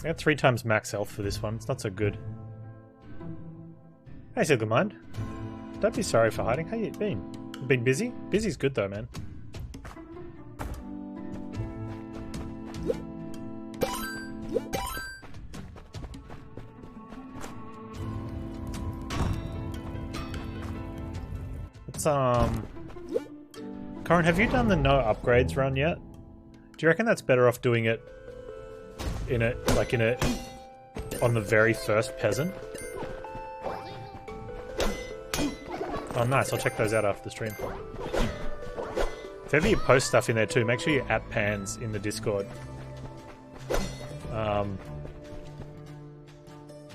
I got 3 times max health for this one. It's not so good. Hey, Silver Mind. Don't be sorry for hiding. How you been? You been busy? Busy's good though, man. It's Corin, have you done the no upgrades run yet? Do you reckon that's better off doing it on the very first peasant? Oh nice, I'll check those out after the stream. If ever you post stuff in there too, make sure you at Panz in the Discord.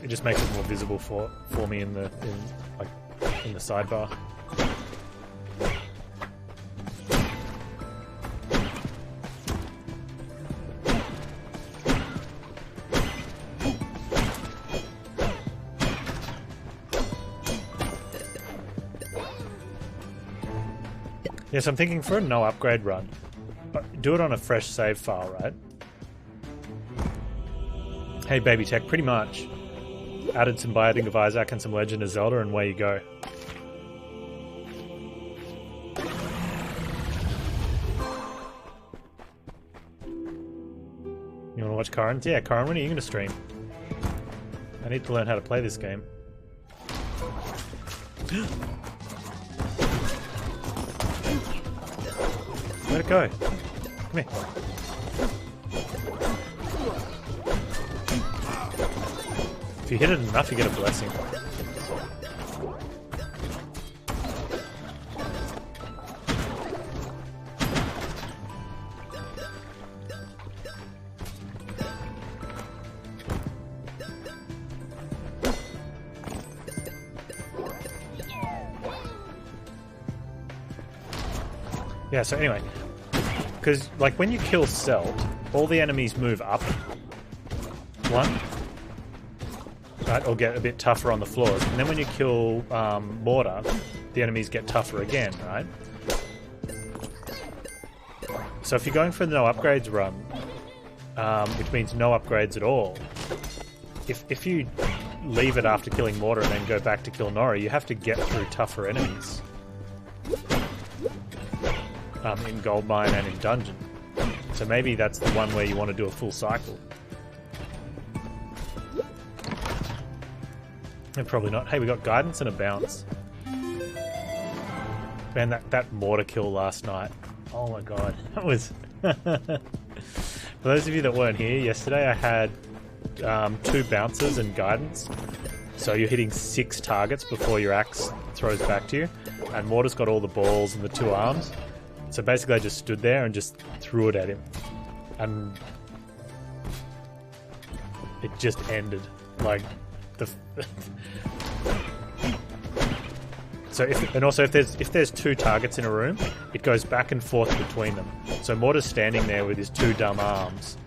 It just makes it more visible for me in the sidebar. Yes, I'm thinking for a no upgrade run, do it on a fresh save file, right? Hey Baby Tech, pretty much. Added some Binding of Isaac and some Legend of Zelda and away you go. You wanna watch Corin? Yeah, Corin, when are you gonna stream? I need to learn how to play this game. Where'd it go? Come here. If you hit it enough, you get a blessing. Yeah, so anyway, because like when you kill Celt, all the enemies move up one, right, or get a bit tougher on the floors, and then when you kill Mortar, the enemies get tougher again, right? So if you're going for the no upgrades run, which means no upgrades at all, if you leave it after killing Mortar and then go back to kill Nori, you have to get through tougher enemies. In Gold Mine and in Dungeon. So maybe that's the one where you want to do a full cycle. And probably not. Hey, we got guidance and a bounce. Man, that mortar kill last night. Oh my god. That was... For those of you that weren't here yesterday, I had 2 bounces and guidance. So you're hitting 6 targets before your axe throws back to you. And Mortar's got all the balls and the 2 arms. So basically I just stood there and just threw it at him. And it just ended. Like, so if there's 2 targets in a room, it goes back and forth between them. So Mortar's standing there with his 2 dumb arms,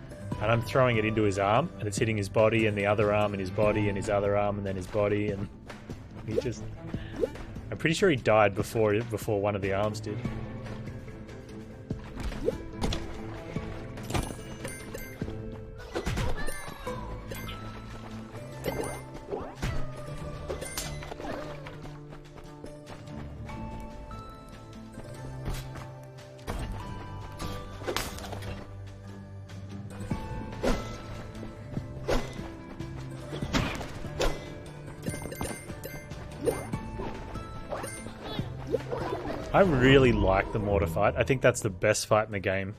and I'm throwing it into his arm, and it's hitting his body and the other arm and his body and his other arm and then his body, and he just... I'm pretty sure he died before one of the arms did. I really like the mortar fight. I think that's the best fight in the game.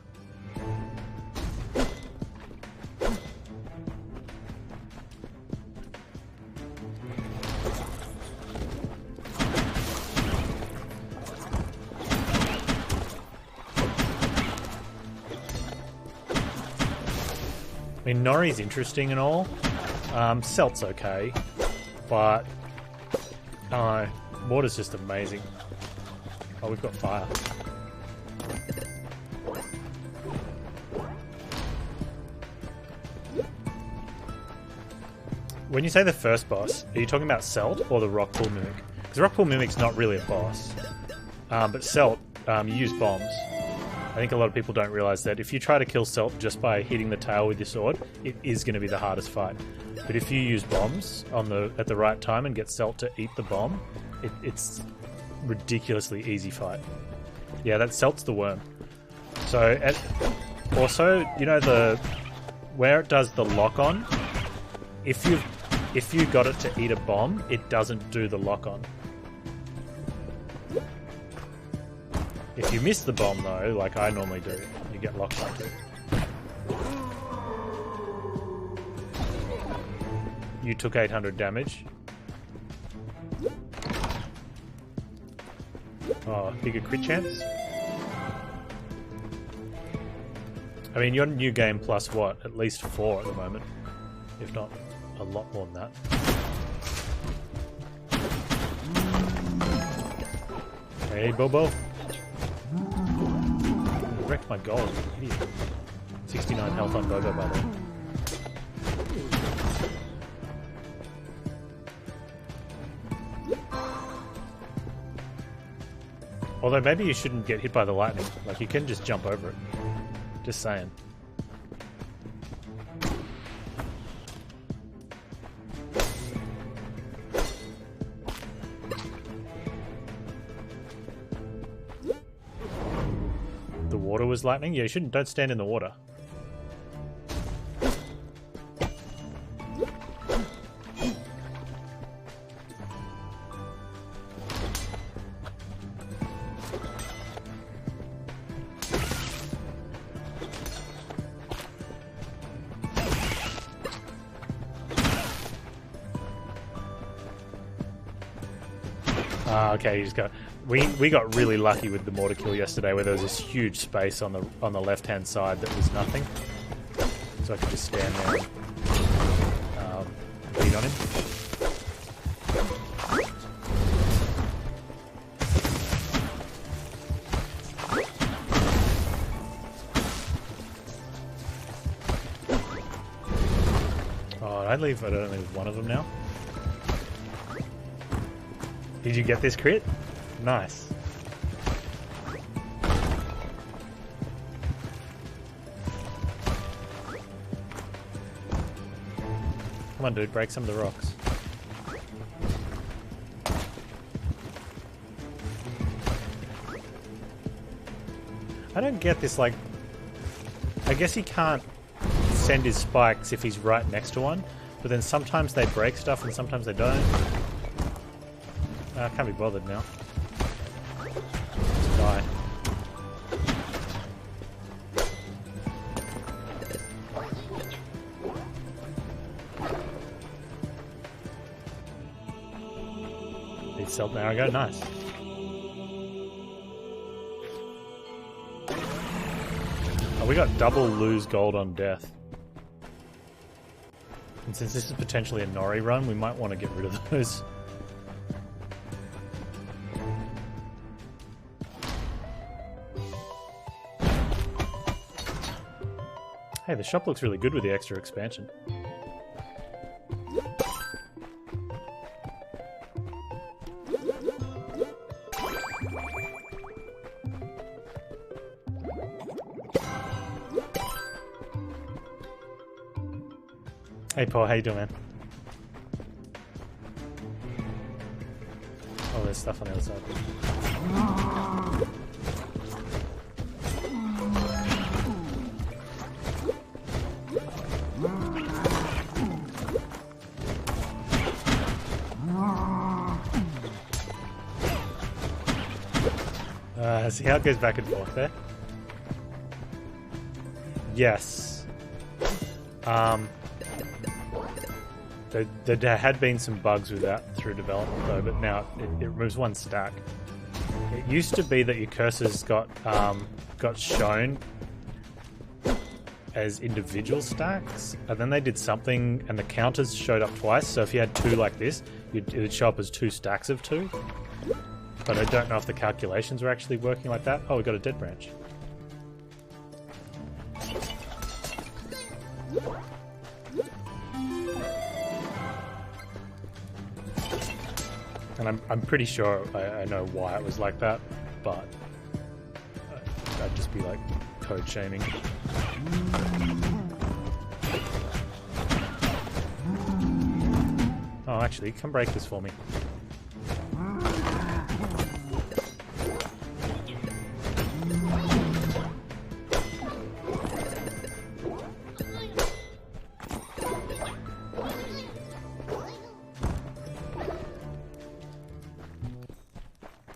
I mean, Nori's interesting and all. Celt's okay, but mortar's just amazing. Oh, we've got fire. When you say the first boss, are you talking about Celt or the Rockpool Mimic? Because the Rockpool Mimic's not really a boss. But Celt, you use bombs. I think a lot of people don't realize that if you try to kill Celt just by hitting the tail with your sword, it is going to be the hardest fight. But if you use bombs at the right time and get Celt to eat the bomb, it's ridiculously easy fight. Yeah, that Celt's the worm. So, also, you know where it does the lock on, if you got it to eat a bomb, it doesn't do the lock on. If you miss the bomb though, like I normally do, you get locked onto it. You took 800 damage. Oh, bigger crit chance? I mean, you're new game plus what? At least 4 at the moment. If not a lot more than that. Hey, Bobo. Wrecked my gold, idiot. 69 health on Bobo, by the way. Although maybe you shouldn't get hit by the lightning. Like, you can just jump over it. Just saying. The water was lightning? Yeah, you shouldn't. Don't stand in the water. Okay, you just go. We got really lucky with the mortar kill yesterday, where there was this huge space on the left hand side that was nothing, so I could just stand there and beat on him. Oh, I don't leave one of them now. Did you get this crit? Nice. Come on, dude, break some of the rocks. I don't get this, like... I guess he can't send his spikes if he's right next to one, but then sometimes they break stuff and sometimes they don't. I can't be bothered now. Just die. Beat Celt an hour ago, nice. Oh, we got double lose gold on death. And since this is potentially a Nori run, we might want to get rid of those. Hey, the shop looks really good with the extra expansion. Hey Paul, how you doing, man? Oh, there's stuff on the other side. See how it goes back and forth there? Yes. There had been some bugs with that through development though, but now it removes one stack. It used to be that your cursors got shown as individual stacks, and then they did something and the counters showed up twice, so if you had 2 like this, it would show up as 2 stacks of 2. But I don't know if the calculations were actually working like that. Oh, we got a dead branch. And I'm pretty sure I know why it was like that, but I just just be like code shaming. Oh, actually, come break this for me.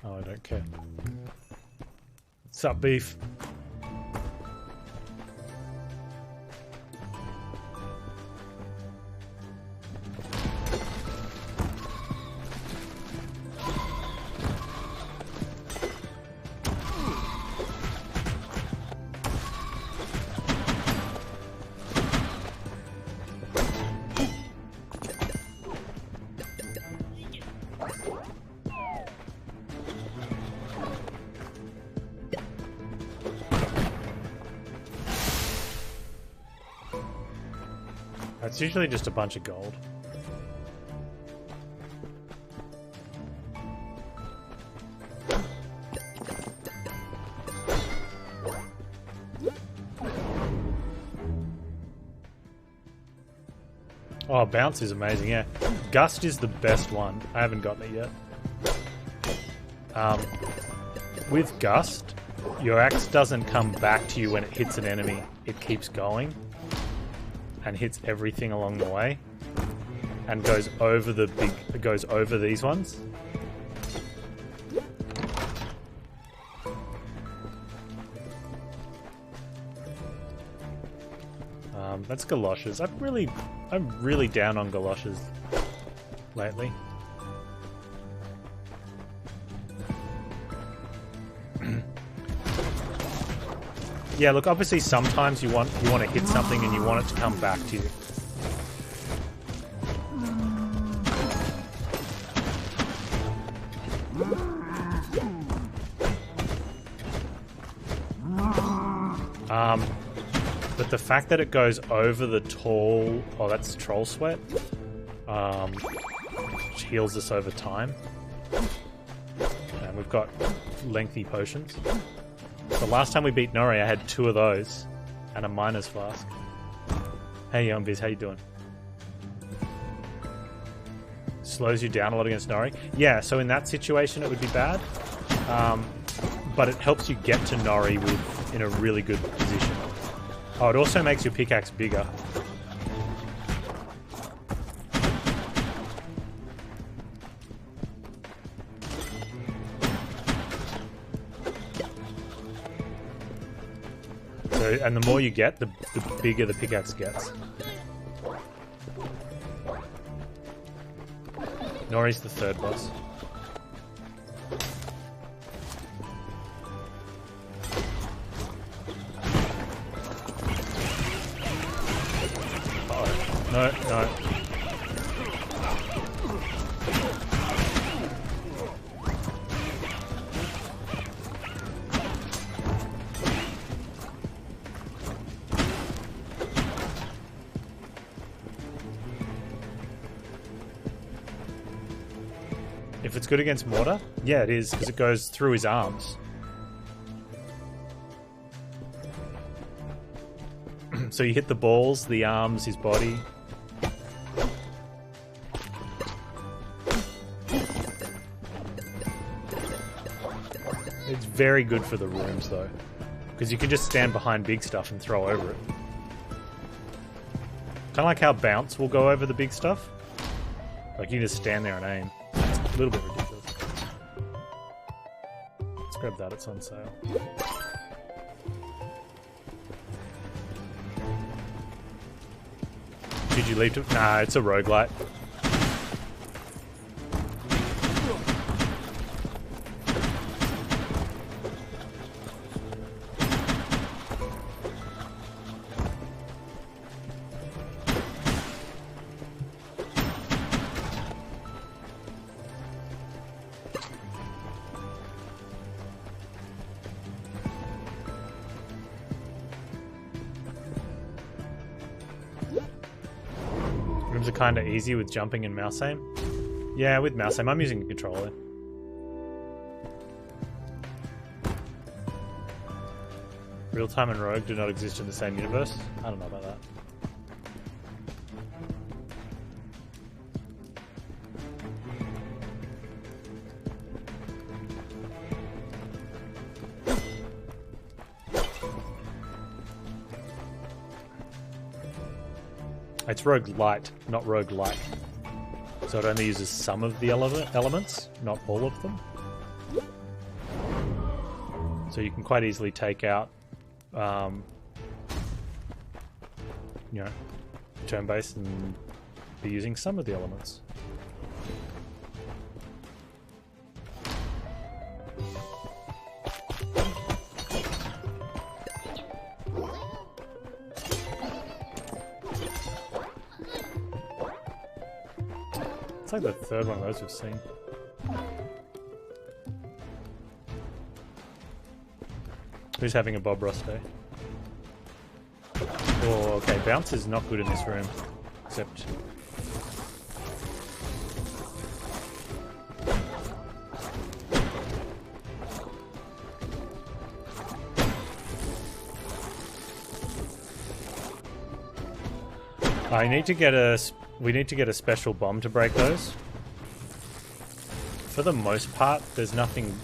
Oh, I don't care. What's up, beef? It's usually just a bunch of gold. Oh, bounce is amazing, yeah. Gust is the best one. I haven't gotten it yet. With Gust, your axe doesn't come back to you when it hits an enemy. It keeps going and hits everything along the way and goes over these ones. That's galoshes. I'm really down on galoshes lately. Yeah, look, obviously sometimes you want to hit something and you want it to come back to you. But the fact that it goes over the tall... Oh, that's troll sweat. Which heals us over time. And we've got lengthy potions. The last time we beat Nori, I had 2 of those and a miner's flask. Hey, Young Biz, how you doing? Slows you down a lot against Nori. Yeah, so in that situation it would be bad. But it helps you get to Nori in a really good position. Oh, it also makes your pickaxe bigger. So, and the more you get, the bigger the pickaxe gets. Nori's the 3rd boss. No, no. If it's good against mortar? Yeah, it is, because it goes through his arms. So you hit the balls, the arms, his body. It's very good for the rooms, though. Because you can just stand behind big stuff and throw over it. Kind of like how bounce will go over the big stuff. Like, you just stand there and aim. It's a little bit ridiculous. Let's grab that, it's on sale. Did you leave to... Nah, it's a roguelike. Rooms are kind of easy with jumping and mouse aim. Yeah, with mouse aim. I'm using a controller. Real-time and Rogue do not exist in the same universe? I don't know about that. It's roguelite, not roguelike. So it only uses some of the elements, not all of them. So you can quite easily take out, you know, turn-based and be using some of the elements. It's like the third one of those we've seen. Who's having a Bob Ross day? Oh, okay. Bounce is not good in this room. Except... I need to get a... We need to get a special bomb to break those. For the most part, there's nothing...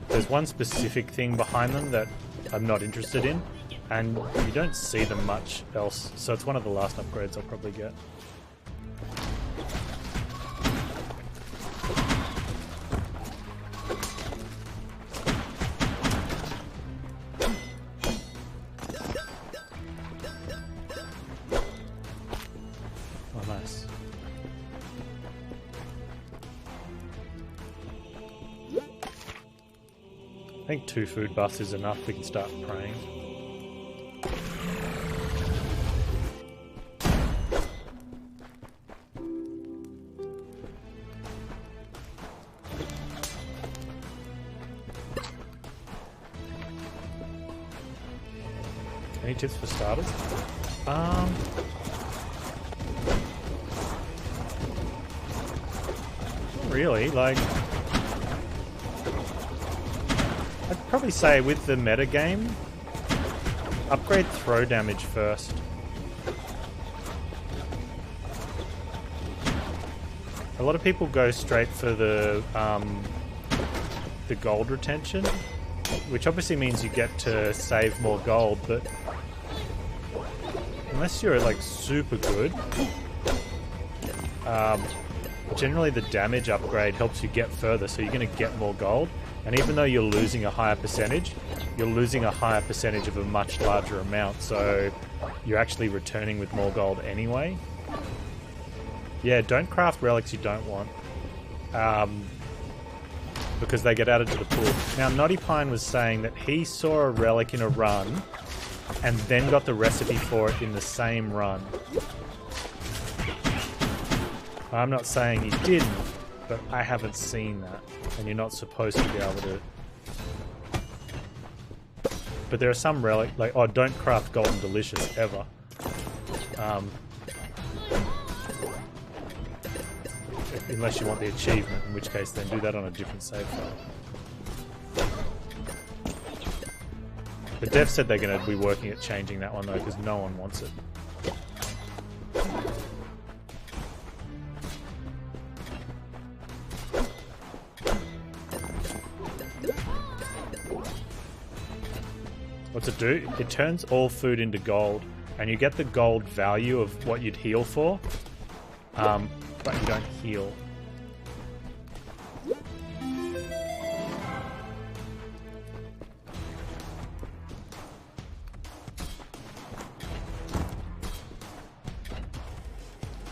there's one specific thing behind them that I'm not interested in, and you don't see them much else, so it's one of the last upgrades I'll probably get. Oh, nice. I think 2 food buffs is enough. We can start praying. Any tips for starters? Not really, like... I'd probably say with the meta game, upgrade throw damage first. A lot of people go straight for the gold retention, which obviously means you get to save more gold, but unless you're like super good, generally the damage upgrade helps you get further, so you're going to get more gold. And even though you're losing a higher percentage, you're losing a higher percentage of a much larger amount, so you're actually returning with more gold anyway. Yeah, don't craft relics you don't want, because they get added to the pool. Now, Noddy Pine was saying that he saw a relic in a run and then got the recipe for it in the same run. I'm not saying he didn't, but I haven't seen that, and you're not supposed to be able to. But there are some relic, like, oh, don't craft Golden Delicious ever. Unless you want the achievement, in which case then do that on a different save file. The dev said they're going to be working at changing that one though, because no one wants it. What's it do? It turns all food into gold, and you get the gold value of what you'd heal for, but you don't heal.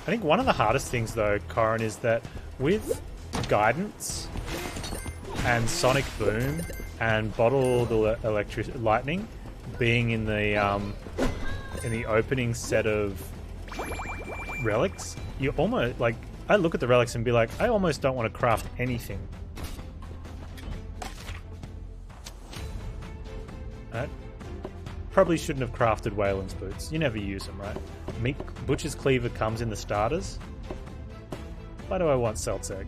I think one of the hardest things though, Corin, is that with guidance and sonic boom and bottled lightning being in the opening set of relics, you almost like, I look at the relics and be like, I almost don't want to craft anything. Right? Probably shouldn't have crafted Wayland's boots. You never use them, right? Butcher's Cleaver comes in the starters. Why do I want Seltz Egg?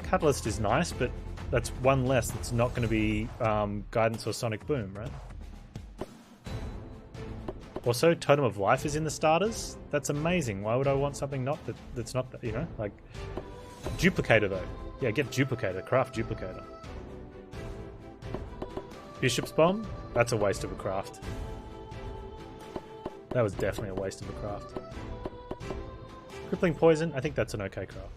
Catalyst is nice, but That's one less. That's not going to be guidance or sonic boom, right? Also, Totem of Life is in the starters. That's amazing. Why would I want something that's not that, you know? Like, Duplicator though. Yeah, get Duplicator. Craft Duplicator. Bishop's Bomb? That's a waste of a craft. That was definitely a waste of a craft. Crippling Poison? I think that's an okay craft.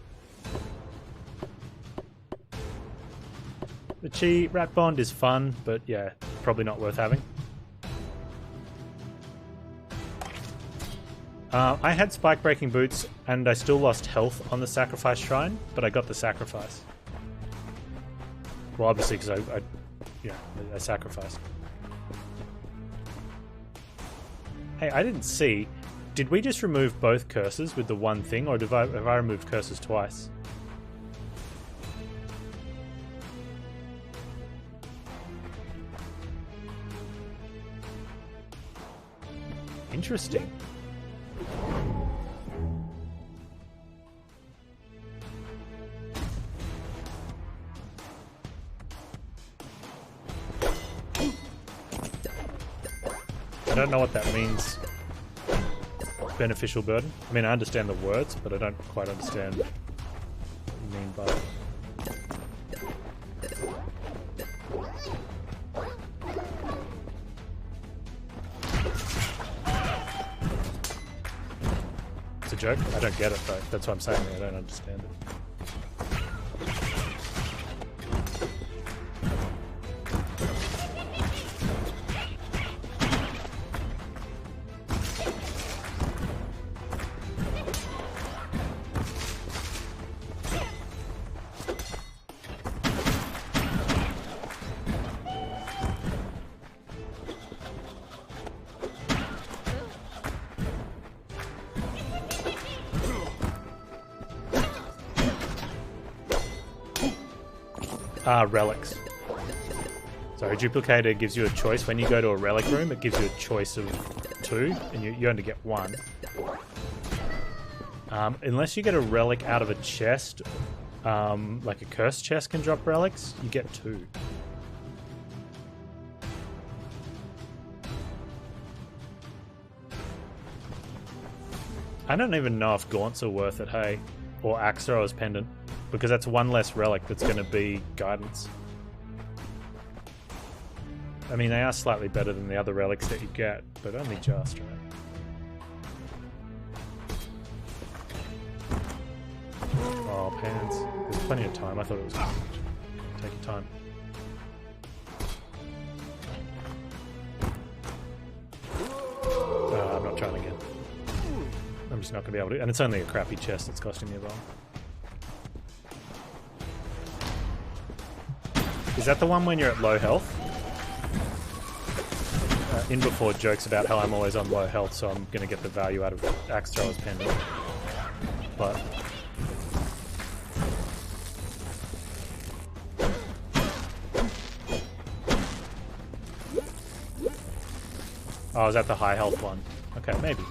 The Chi Rat Bond is fun, but yeah, probably not worth having. I had Spike Breaking Boots and I still lost health on the Sacrifice Shrine, but I got the Sacrifice. Well, obviously because I sacrificed. Hey, I didn't see. Did we just remove both curses with the one thing, or have I removed curses twice? Interesting. I don't know what that means. Beneficial burden? I mean, I understand the words, but I don't quite understand what you mean by it. It's a joke? I don't get it though. That's what I'm saying. I don't understand it. Relics. So a duplicator gives you a choice. When you go to a relic room, it gives you a choice of 2, and you only get 1. Unless you get a relic out of a chest, like a cursed chest can drop relics, you get 2. I don't even know if gaunts are worth it, hey, or axe thrower's pendant. Because that's one less relic that's going to be guidance. I mean, they are slightly better than the other relics that you get, but only just, right? Oh, Panz. There's plenty of time. I thought it was... Take your time. I'm not trying again. I'm just not going to be able to... And it's only a crappy chest that's costing me a bomb. Is that the one when you're at low health? In before jokes about how I'm always on low health, so I'm going to get the value out of Axe Thrower's Pendant. But... Oh, is that the high health one? Okay, maybe.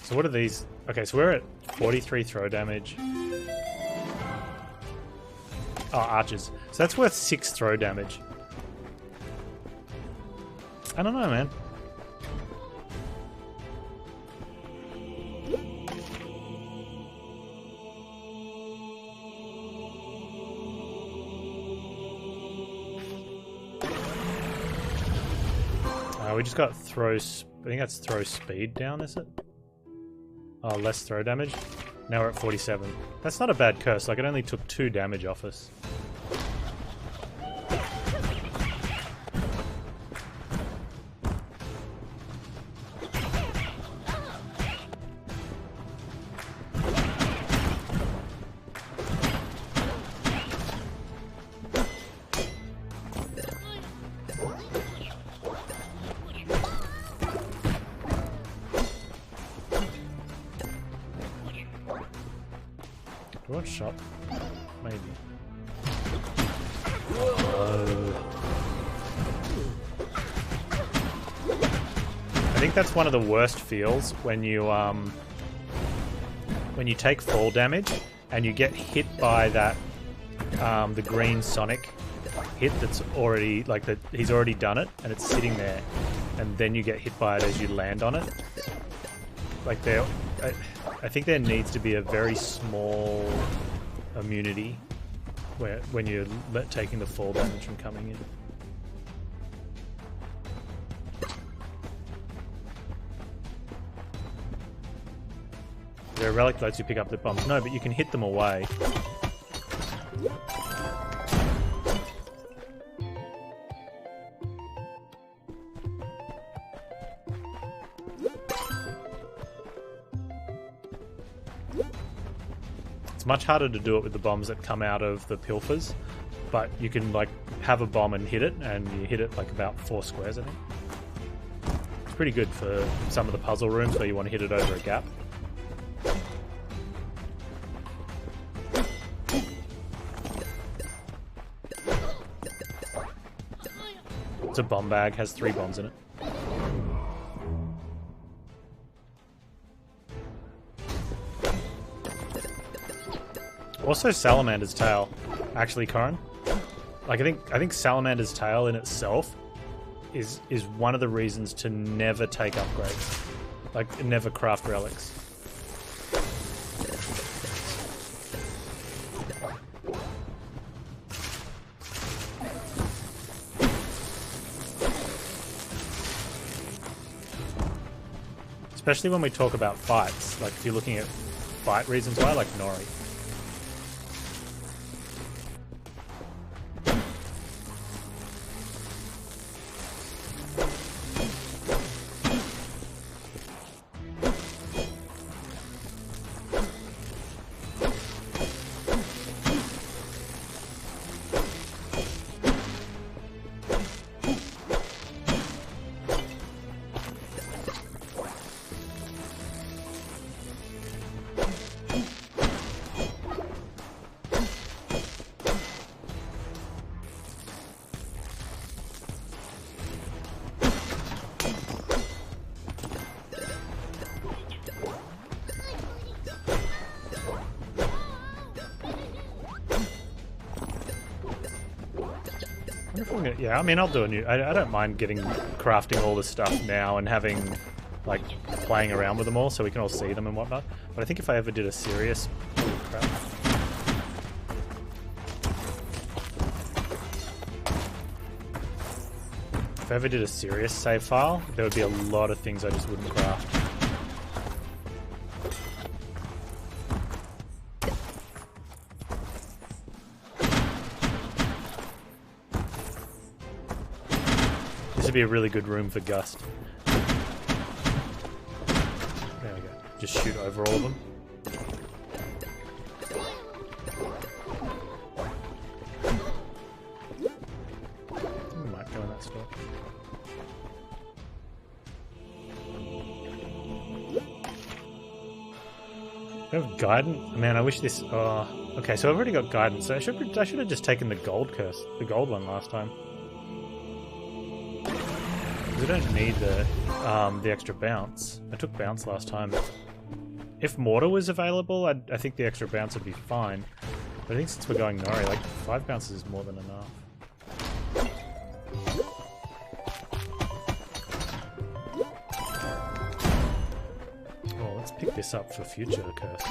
So what are these? Okay, so we're at 43 throw damage. Oh, archers. So that's worth 6 throw damage. I don't know, man. We just got throw... I think that's throw speed down, is it? Oh, less throw damage. Now we're at 47. That's not a bad curse, like it only took 2 damage off us. Sword shop? Maybe. Oh. I think that's one of the worst feels when you take fall damage and you get hit by that the green Sonic hit that's already like that he's already done it and it's sitting there, and then you get hit by it as you land on it. Like there, I think there needs to be a very small immunity when you're taking the fall damage from coming in. There are relic lets you pick up the bombs. No, but you can hit them away. It's much harder to do it with the bombs that come out of the pilfers, but you can like have a bomb and hit it, and you hit it like about 4 squares, I think. It's pretty good for some of the puzzle rooms where you want to hit it over a gap. It's a bomb bag, has 3 bombs in it. Also Salamander's tail, actually, Corin. Like I think Salamander's tail in itself is one of the reasons to never take upgrades. Like never craft relics. Especially when we talk about fights. Like if you're looking at fight reasons why, like Nori. Yeah, I mean, I'll do a new... I don't mind crafting all this stuff now and having, like, playing around with them all so we can all see them and whatnot. But I think if I ever did a serious... Oh, crap. If I ever did a serious save file, there would be a lot of things I just wouldn't craft. Be a really good room for Gust. There we go. Just shoot over all of them. Might go in that spot. I have guidance. Man, I wish this. Oh, okay. So I've already got guidance. So I should have just taken the gold curse, the gold one last time. We don't need the extra bounce. I took bounce last time. If mortar was available, I think the extra bounce would be fine. But I think since we're going Nori, like 5 bounces is more than enough. Oh, let's pick this up for future curse.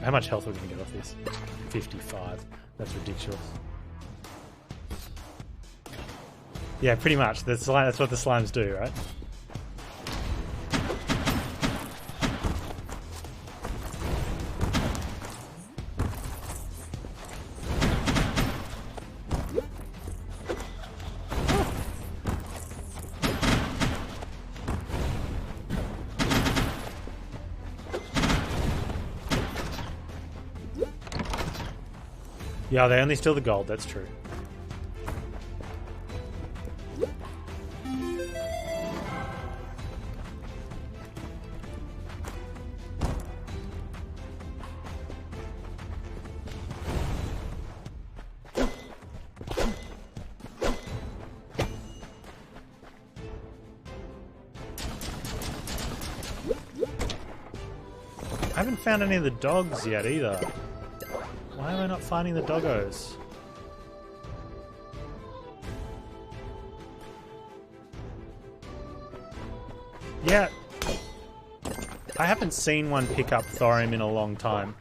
How much health are we going to get off this? 55. That's ridiculous. Yeah, pretty much. That's what the slimes do, right? Yeah, they only steal the gold, that's true. I haven't found any of the dogs yet either. Why am I not finding the doggos? Yeah. I haven't seen one pick up thorium in a long time.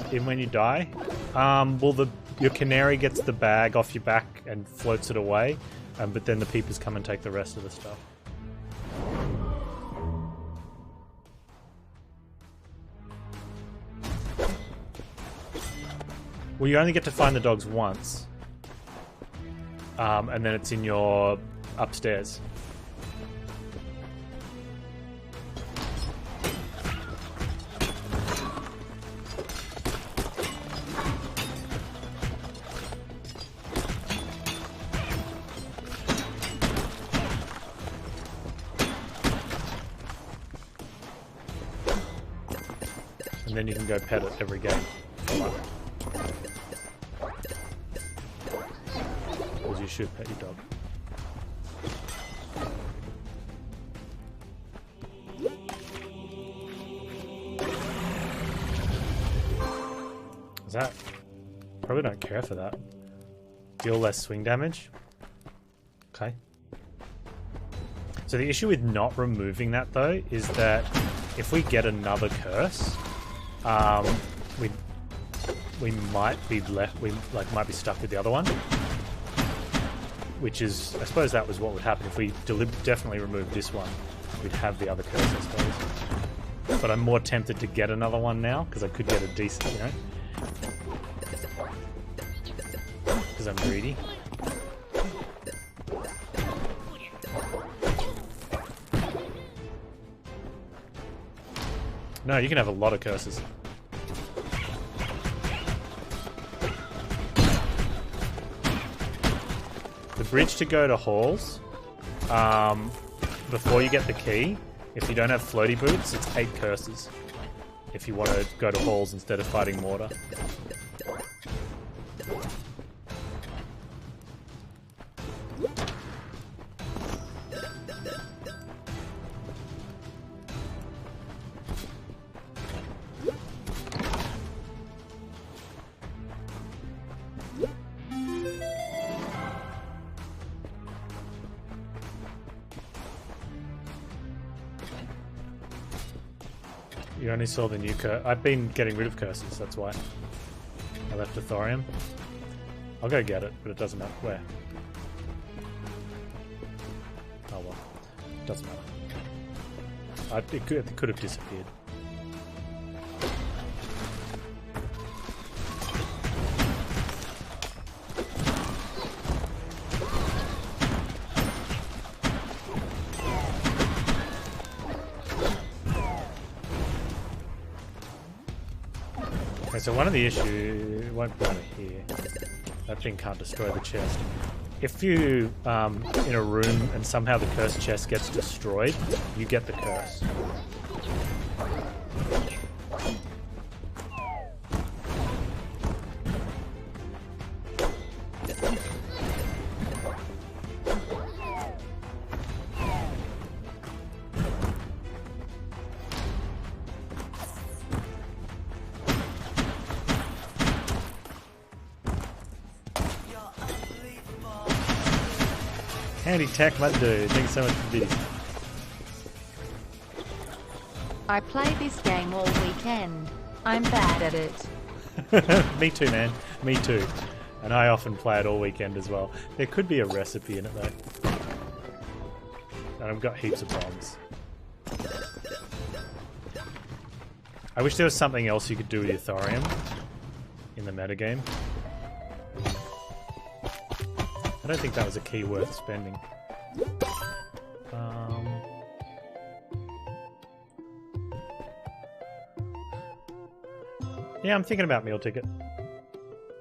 Even when you die? Well, your canary gets the bag off your back and floats it away, but then the peepers come and take the rest of the stuff. Well, you only get to find the dogs once. And then it's in your upstairs. And then you can go pet it every game. You should pet your dog. Is that? Probably don't care for that. Deal less swing damage. Okay. So the issue with not removing that though is that if we get another curse, we might be left. We might be stuck with the other one. Which is, I suppose that was what would happen if we definitely removed this one. We'd have the other curse, I suppose. But I'm more tempted to get another one now, because I could get a decent, you know? Because I'm greedy. No, you can have a lot of curses. The bridge to go to halls, before you get the key, if you don't have floaty boots, it's 8 curses. If you want to go to halls instead of fighting mortar. You only saw the new curse. I've been getting rid of curses, that's why. I left a thorium. I'll go get it, but it doesn't matter. Where? Oh well. Doesn't matter. It could have disappeared. So one of the issues, it won't be over here. That thing can't destroy the chest. If you in a room and somehow the cursed chest gets destroyed, you get the curse. Handy tech, my dude. Thanks so much for the video. I play this game all weekend. I'm bad at it. Me too, man. Me too. And I often play it all weekend as well. There could be a recipe in it though. And I've got heaps of bombs. I wish there was something else you could do with your thorium in the metagame. I don't think that was a key worth spending. Yeah, I'm thinking about meal ticket.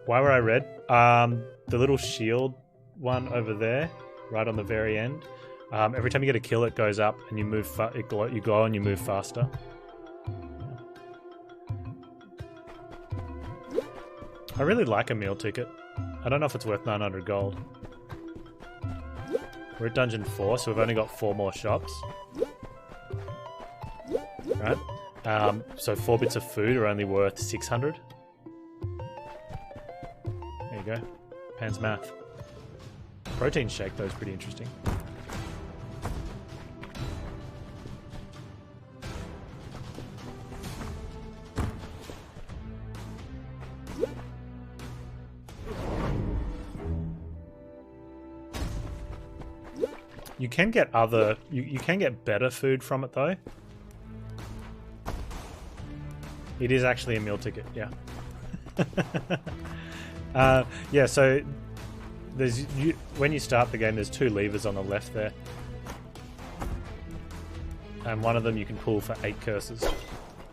Why were I red? The little shield one over there, right on the very end. Every time you get a kill, it goes up, and you move. You go and you move faster. I really like a meal ticket. I don't know if it's worth 900 gold. We're at dungeon 4, so we've only got 4 more shops. Right? So 4 bits of food are only worth 600. There you go. Panz math. Protein shake, though, is pretty interesting. You can get other... You can get better food from it, though. It is actually a meal ticket, yeah. Yeah, so... there's when you start the game, there's 2 levers on the left there. And one of them you can pull for 8 curses,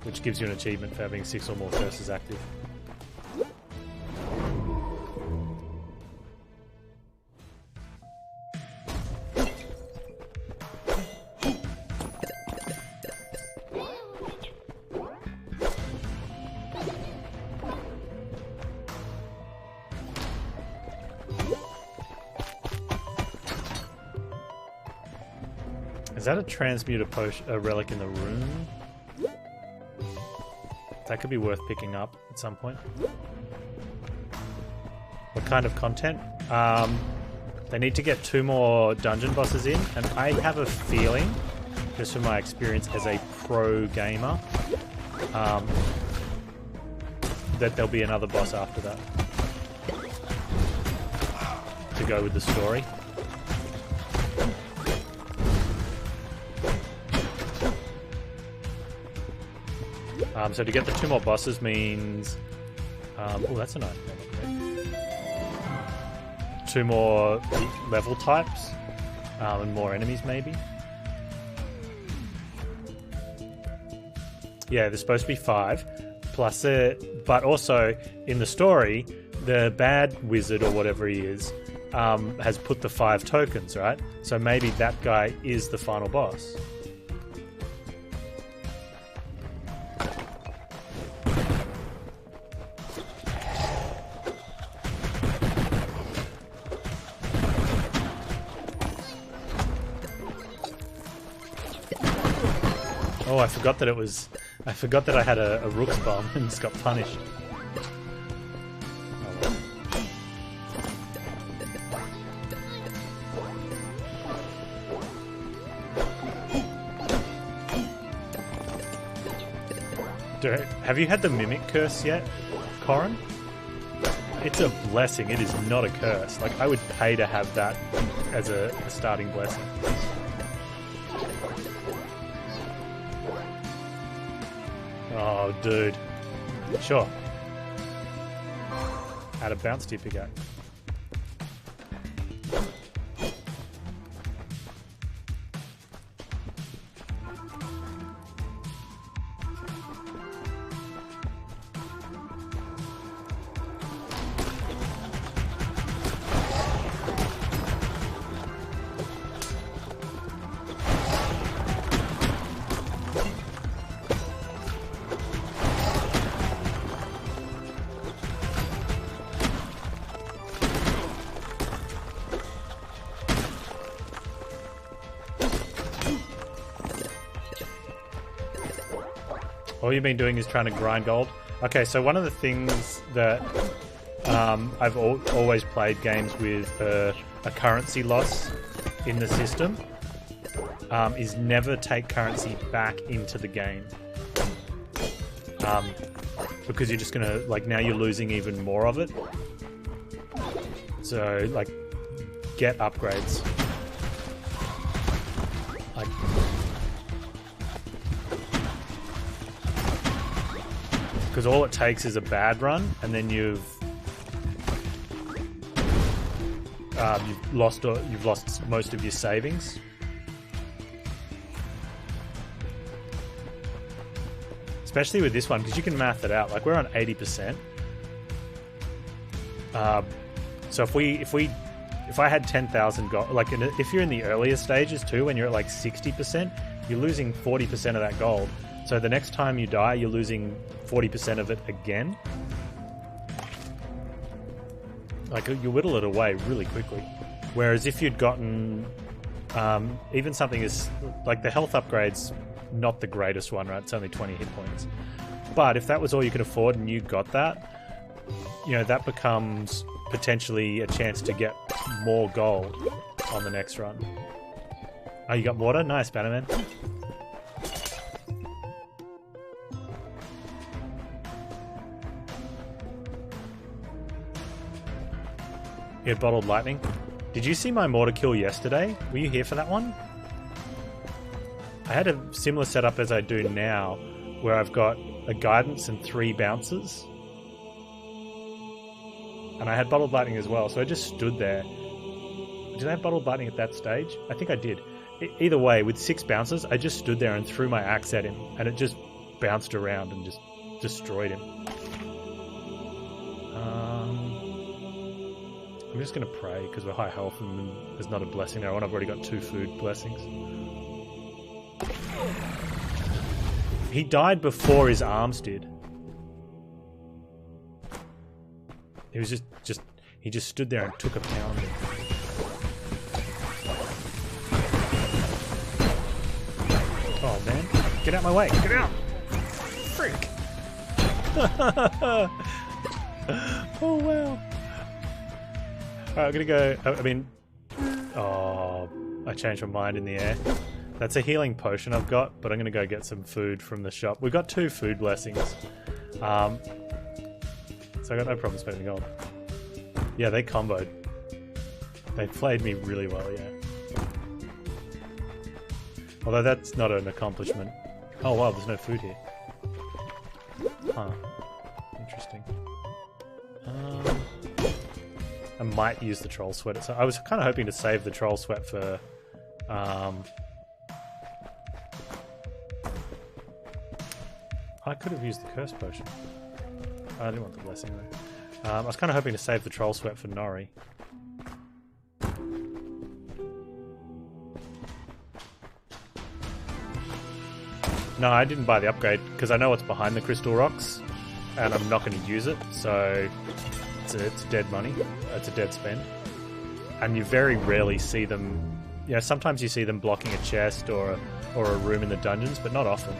which gives you an achievement for having 6 or more curses active. Is that a transmuter potion, a relic in the room? That could be worth picking up at some point. What kind of content? They need to get 2 more dungeon bosses in, and I have a feeling, just from my experience as a pro gamer, that there'll be another boss after that to go with the story. So to get the 2 more bosses means... oh, that's a nice one. 2 more level types, and more enemies maybe. Yeah, there's supposed to be 5. Plus, but also, in the story, the bad wizard, or whatever he is, has put the 5 tokens, right? So maybe that guy is the final boss. Oh, I forgot that it was... I forgot that I had a rook's bomb and just got punished. Oh, well. Have you had the mimic curse yet, Corin? It's a blessing. It is not a curse. Like, I would pay to have that as a starting blessing. Oh, dude. Sure. Add a bounce to your pickaxe. All you've been doing is trying to grind gold. Okay, so one of the things that I've always played games with a currency loss in the system is never take currency back into the game. because you're just gonna, like, now you're losing even more of it. So, like, get upgrades. Like, because all it takes is a bad run, and then you've lost most of your savings. Especially with this one, because you can math it out. Like, we're on 80%. So if I had 10,000 gold, like if you're in the earlier stages too, when you're at like 60%, you're losing 40% of that gold. So the next time you die, you're losing 40% of it again. Like, you whittle it away really quickly. Whereas if you'd gotten even something as like the health upgrades, not the greatest one, right? It's only 20 hit points. But if that was all you could afford and you got that, you know, that becomes potentially a chance to get more gold on the next run. Oh, you got water? Nice, Bannerman. You had bottled lightning. Did you see my mortar kill yesterday? Were you here for that one? I had a similar setup as I do now, where I've got a guidance and 3 bounces. And I had bottled lightning as well, so I just stood there. Did I have bottled lightning at that stage? I think I did. Either way, with 6 bounces, I just stood there and threw my axe at him, and it just bounced around and just destroyed him. I'm just going to pray, because we're high health and there's not a blessing there. I've already got 2 food blessings. He died before his arms did. He was he just stood there and took a pounding. Oh man, get out my way, get out! Freak! Oh wow. Alright, I'm gonna go, I changed my mind in the air. That's a healing potion I've got, but I'm going to go get some food from the shop. We've got 2 food blessings. So I got no problem spending gold. Yeah, they comboed. They played me really well, yeah. Although that's not an accomplishment. Oh wow, there's no food here. Huh. Interesting. I might use the troll sweat. So I was kind of hoping to save the troll sweat for... I could have used the curse potion. I didn't want the blessing though. I was kind of hoping to save the troll sweat for Nori. No, I didn't buy the upgrade because I know what's behind the crystal rocks and I'm not going to use it, so it's dead money. It's a dead spend. And you very rarely see them... You know, sometimes you see them blocking a chest or a room in the dungeons, but not often.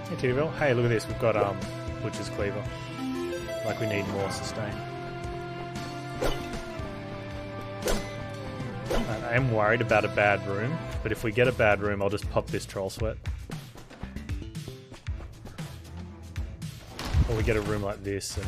Hey T-Ville. Hey, look at this. We've got Butcher's Cleaver. Like we need more sustain. I am worried about a bad room, but if we get a bad room, I'll just pop this troll sweat. Or we get a room like this and...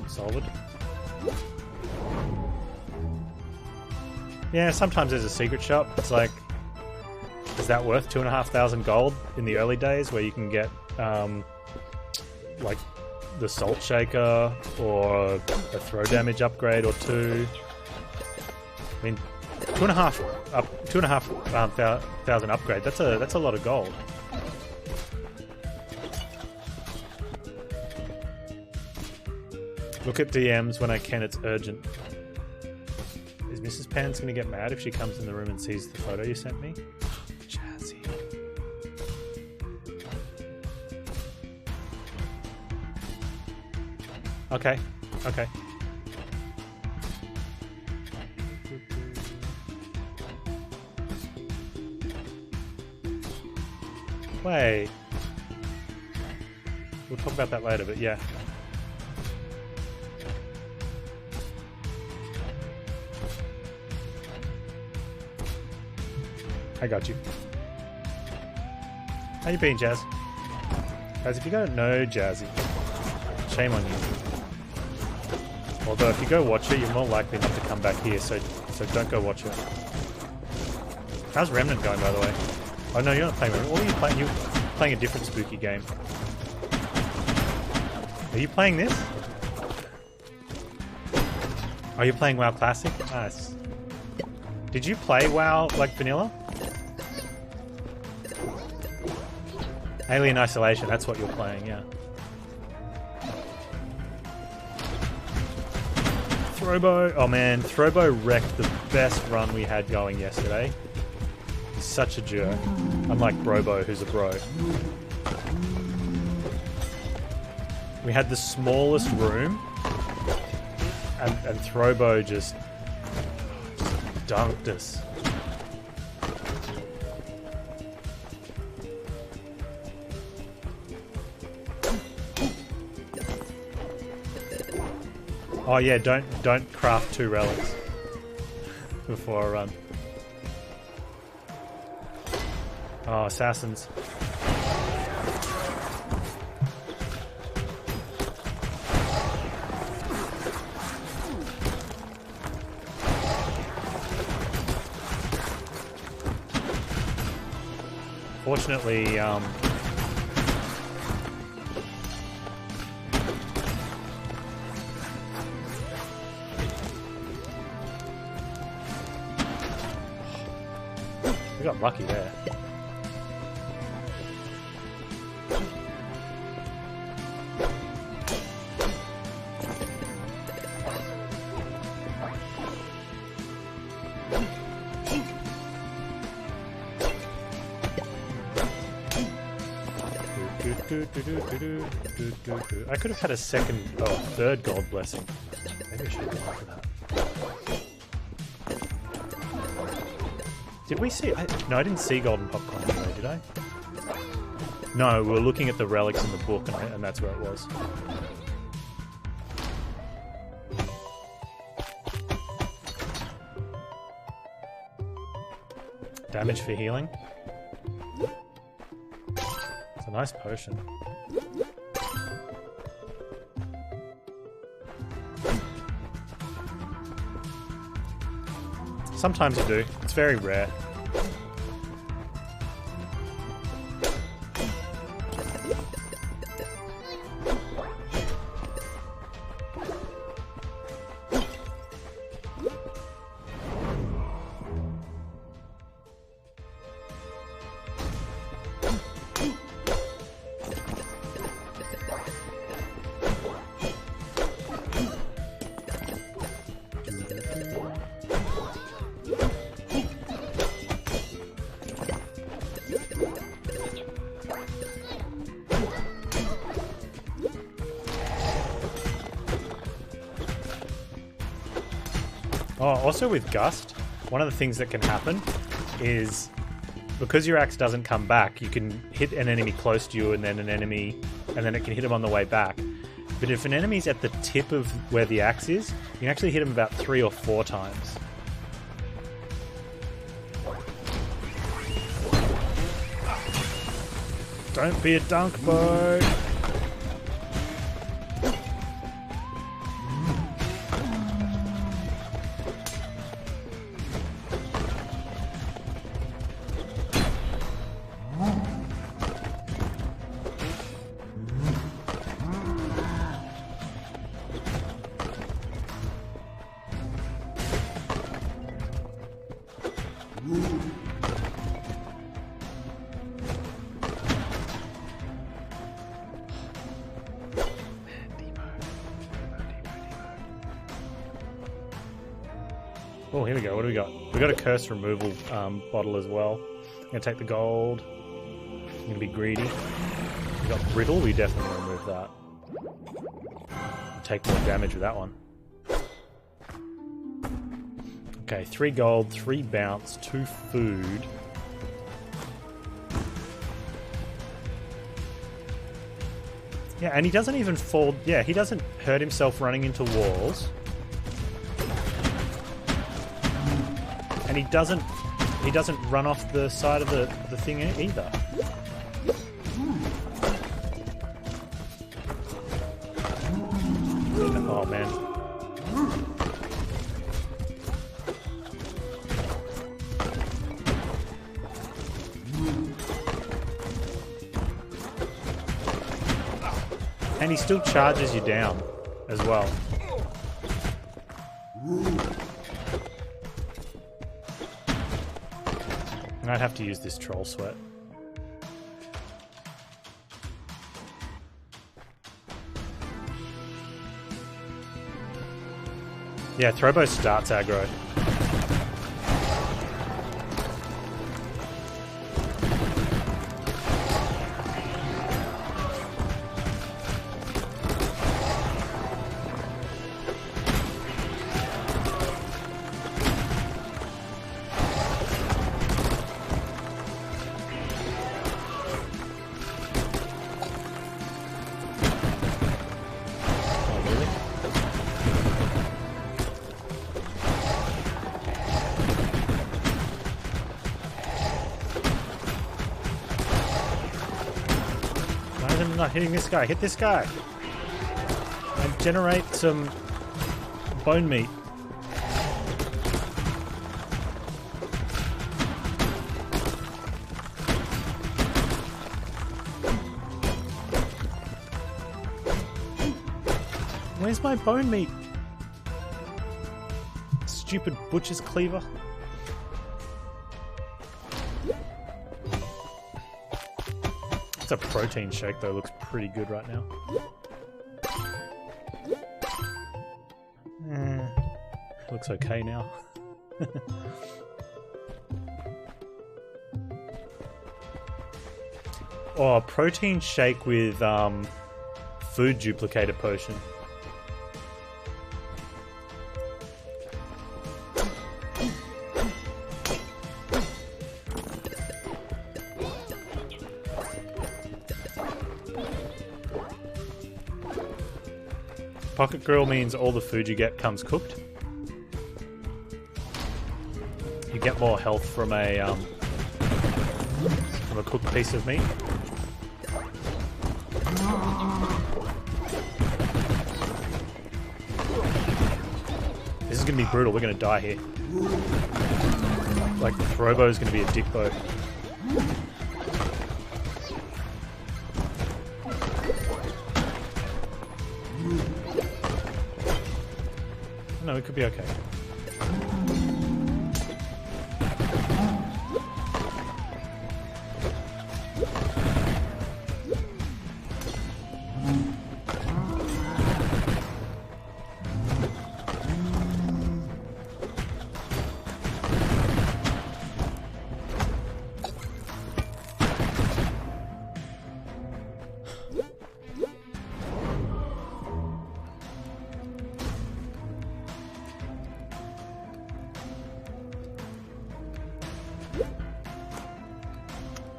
Solid. Yeah, sometimes there's a secret shop. It's like, is that worth 2,500 gold in the early days where you can get like the salt shaker or a throw damage upgrade or 2? I mean, 2,500 upgrade. That's a lot of gold. Look at DMs when I can, it's urgent. Is Mrs. Panz going to get mad if she comes in the room and sees the photo you sent me? Jazzy. Okay, okay. Wait. We'll talk about that later, but yeah. I got you. How you been, Jazz? Guys, if you don't know Jazzy, shame on you. Although if you go watch it, you're more likely not to come back here, so don't go watch it. How's Remnant going, by the way? Oh no, you're not playing Remnant. What are you playing? You're playing a different spooky game. Are you playing this? Oh, you're playing WoW Classic? Nice. Did you play WoW like vanilla? Alien Isolation, that's what you're playing, yeah. Throwbow, oh man, Throwbow wrecked the best run we had going yesterday. He's such a jerk. Unlike Brobo, who's a bro. We had the smallest room, and Throwbow just dunked us. Oh yeah, don't craft 2 relics before I run. Oh, assassins. Fortunately, we got lucky there. I could have had a third gold blessing. Maybe I should have gone for that. Did we see? No, I didn't see golden popcorn anyway, did I? No, we were looking at the relics in the book, and that's where it was. Damage for healing. It's a nice potion. Sometimes I do. It's very rare. Oh, also with Gust, one of the things that can happen is because your axe doesn't come back, you can hit an enemy close to you and then it can hit him on the way back. But if an enemy's at the tip of where the axe is, you can actually hit him about 3 or 4 times. Don't be a dunk boat! Oh, here we go. What do we got? We got a curse removal bottle as well. I'm gonna take the gold. I'm gonna be greedy. We got brittle. We definitely remove that. Take more damage with that one. Okay, 3 gold, 3 bounce, 2 food. Yeah, and he doesn't even fall... Yeah, he doesn't hurt himself running into walls. And he doesn't run off the side of the thing either. Oh, man. And he still charges you down as well. I'd have to use this troll sweat. Yeah, Throwbow starts aggro. I'm not hitting this guy. Hit this guy. And generate some bone meat. Where's my bone meat? Stupid butcher's cleaver. A protein shake though looks pretty good right now. Looks okay now. Oh, a protein shake with food duplicator potion. Pocket grill means all the food you get comes cooked. You get more health from a cooked piece of meat. This is gonna be brutal. We're gonna die here. Like the throwbow is gonna be a dick bow. No, it could be okay.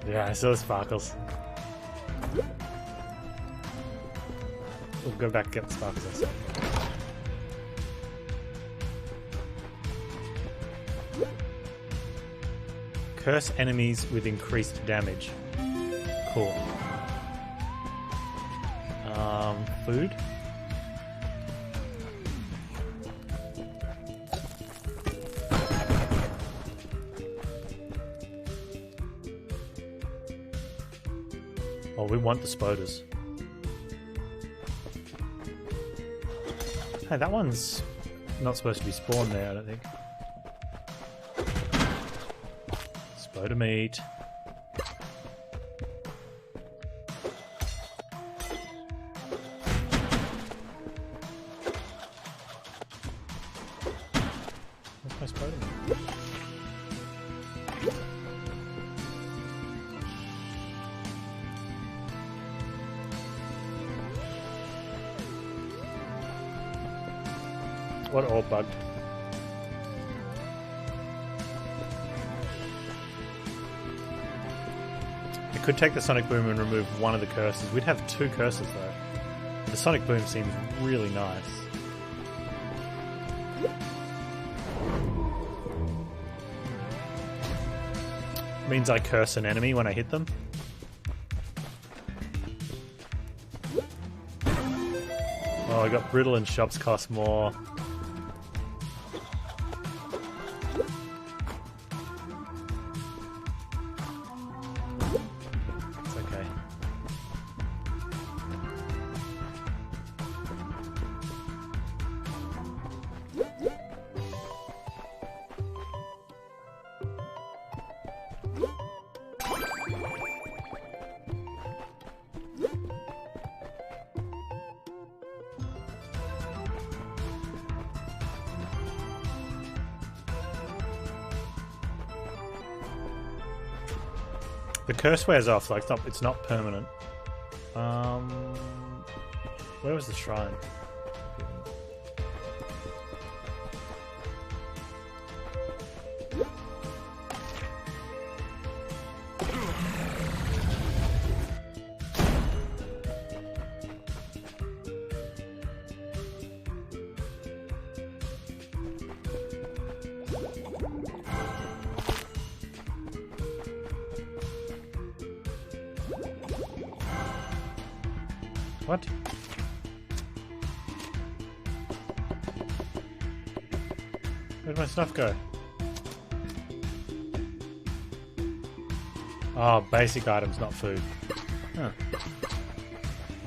Yeah, I saw the sparkles. We'll go back and get the sparkles. Curse enemies with increased damage. Cool. Food? Oh, we want the spoders. Hey, that one's not supposed to be spawned there, I don't think. Spoder meat. Where's my spoder meat? What all bugged? I could take the sonic boom and remove one of the curses. We'd have two curses though. The sonic boom seems really nice. Means I curse an enemy when I hit them. Oh, I got brittle and shops cost more. It's okay. The curse wears off, like it's not permanent. Where was the shrine? What? Where'd my stuff go? Oh, basic items, not food. Huh.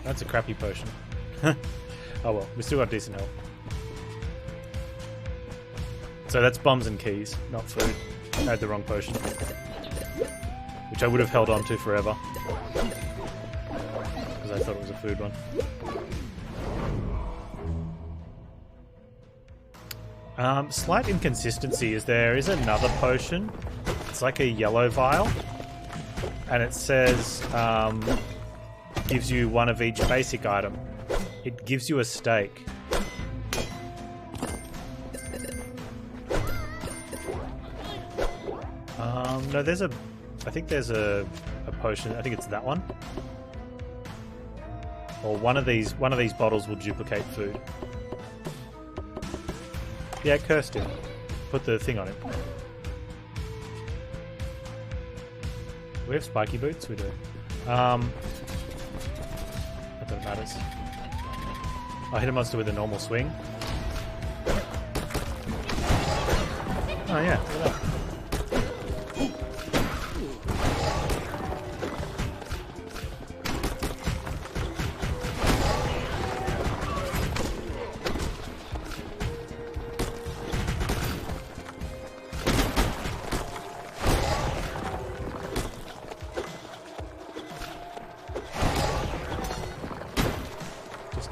That's a crappy potion. Oh well, we still got decent health. So that's bombs and keys, not food. I had the wrong potion. Which I would have held on to forever. I thought it was a food one. Slight inconsistency is there is another potion. It's like a yellow vial. And it says gives you one of each basic item. It gives you a steak. No, there's a... I think there's a potion. I think it's that one. Or one of these bottles will duplicate food. Yeah, cursed him. Put the thing on him. We have spiky boots? We do. Not that it matters. I hit a monster with a normal swing. Oh yeah, look at that.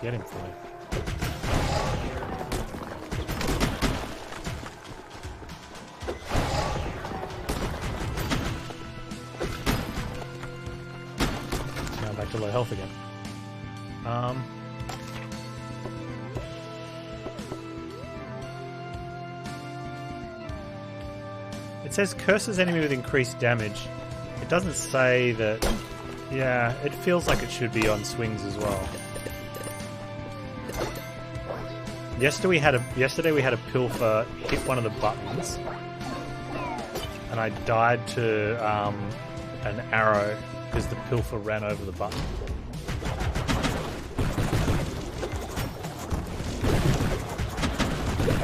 Get him for me. Now back to low health again. It says curses enemy with increased damage. It doesn't say that. Yeah, it feels like it should be on swings as well. Yesterday we had a pilfer hit one of the buttons, and I died to an arrow because the pilfer ran over the button.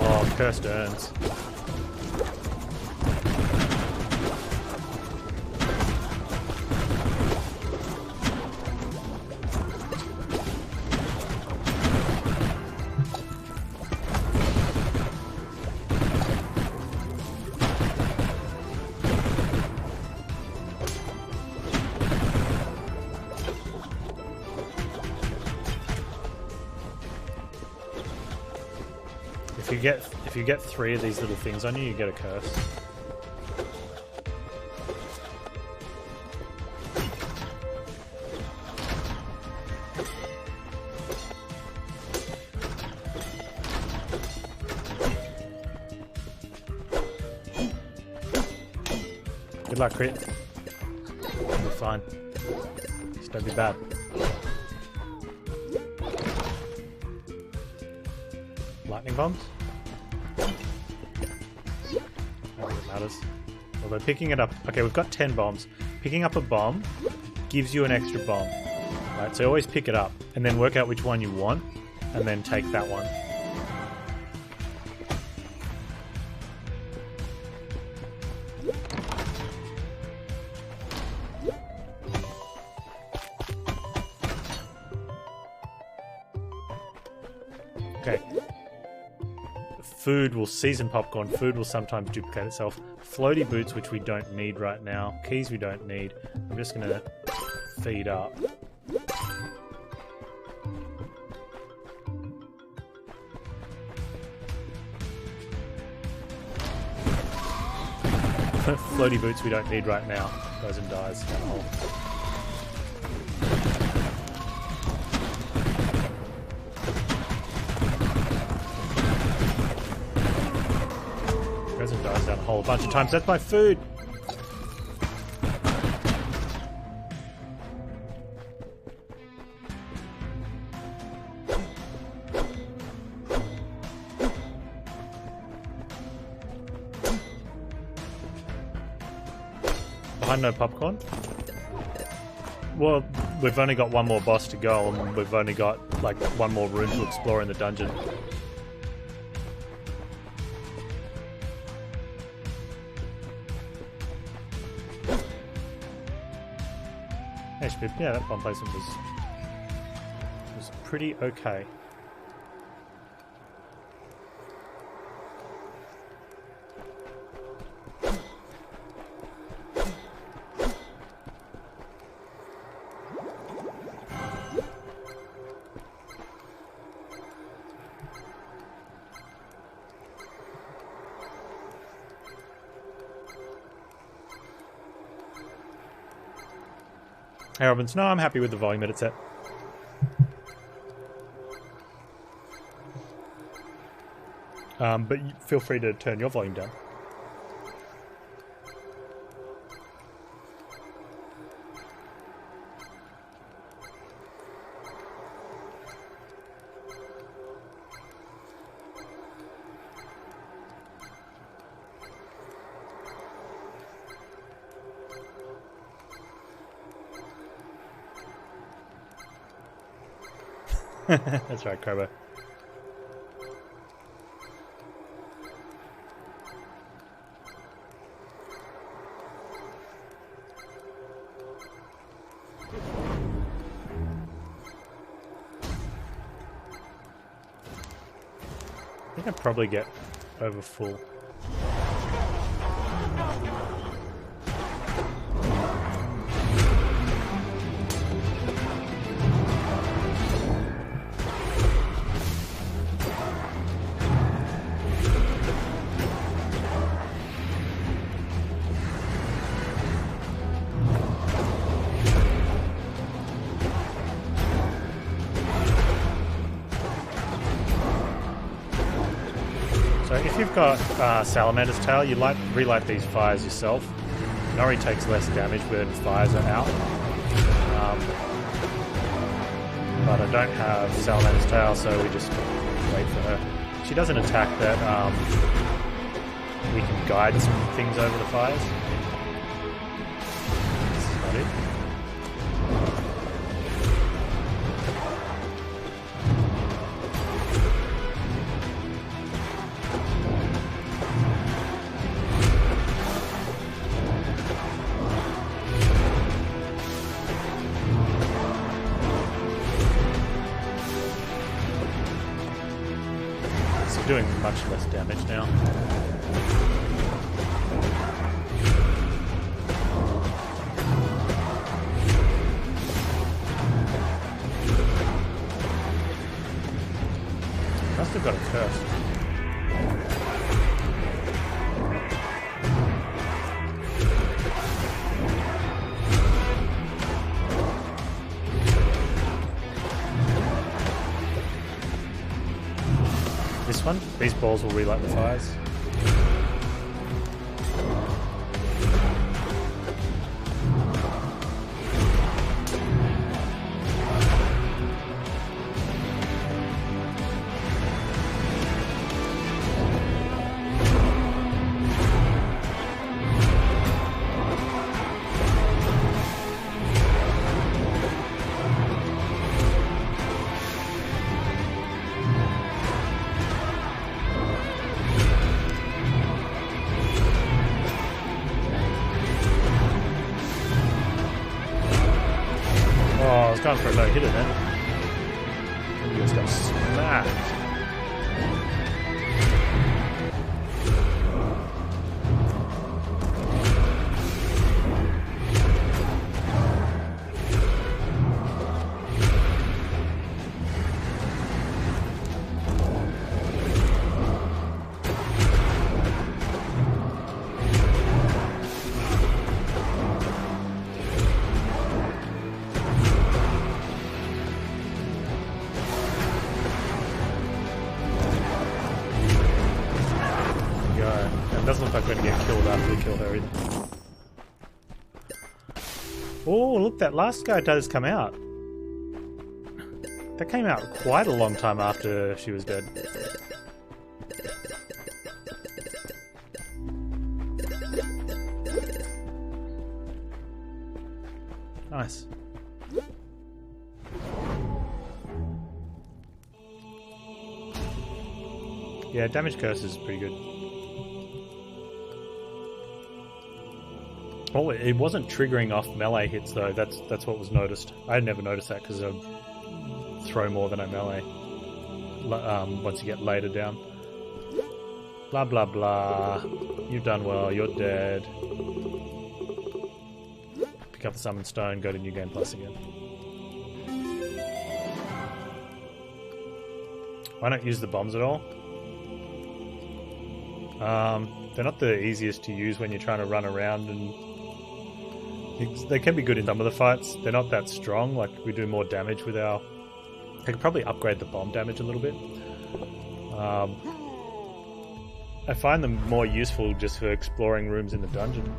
Oh, cursed urns. If you get 3 of these little things on you, you get a curse. Good luck, crit. You'll be fine. Just don't be bad. lightning bombs. I don't think it matters. Although picking it up... Okay, we've got 10 bombs. Picking up a bomb gives you an extra bomb. Right, so always pick it up and then work out which one you want and then take that one. Okay. Food will season popcorn. Food will sometimes duplicate itself. Floaty boots, which we don't need right now. Keys we don't need. I'm just going to feed up. Floaty boots we don't need right now. Goes and dies down the hole. Goes and dies down the hole a bunch of times. That's my food! Behind no popcorn? Well, we've only got one more boss to go, and we've only got like one more room to explore in the dungeon. Yeah, that bomb placement was pretty okay. Hey Robbins, no, I'm happy with the volume that it's at. But feel free to turn your volume down. That's right, Carbo. I think I'd probably get over full. So if you've got Salamander's Tail, you relight these fires yourself. Nori takes less damage when fires are out. But I don't have Salamander's Tail, so we just wait for her. She does an attack that we can guide some things over the fires. This is not it. Doing much less damage now. Must have got a curse. This one, these balls will relight the fires. was going for a no-hitter then. And he just got smacked. Doesn't look like we're going to get killed after we kill her either. Oh, look, that last guy does come out. That came out quite a long time after she was dead. Nice. Yeah, damage curse is pretty good. Oh, it wasn't triggering off melee hits though. That's what was noticed. I had never noticed that because I throw more than I melee. Once you get later down. Blah blah blah. You've done well. You're dead. Pick up the summon stone. Go to New Game Plus again. Why not use the bombs at all? They're not the easiest to use when you're trying to run around, and they can be good in some of the fights. They're not that strong, like we do more damage with our... I could probably upgrade the bomb damage a little bit. I find them more useful just for exploring rooms in the dungeon.